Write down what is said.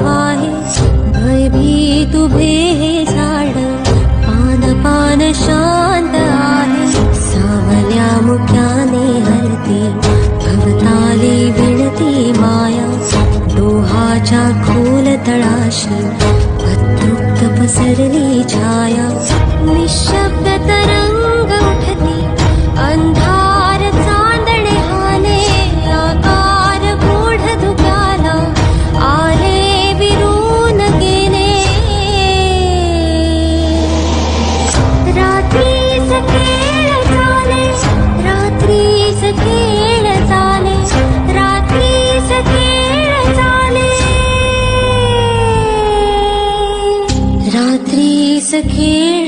वाहे, भयभीत उभे हे झाड, पान पान शांत आहे. सावल्या मुक्याने हरते, भवताली विणती माया. डोहाच्या खोल तळाशी अतृप्त पसरली छाया. निशब्द तरंग उठती, अंधार चांदणे हाले. आकार गूढ धुक्याला आले विरून गेले. रात्रीच खेळ चाले, रात्रीच खेळ चाले, रात्रीच खेळ चाले. रात्रीच खेळ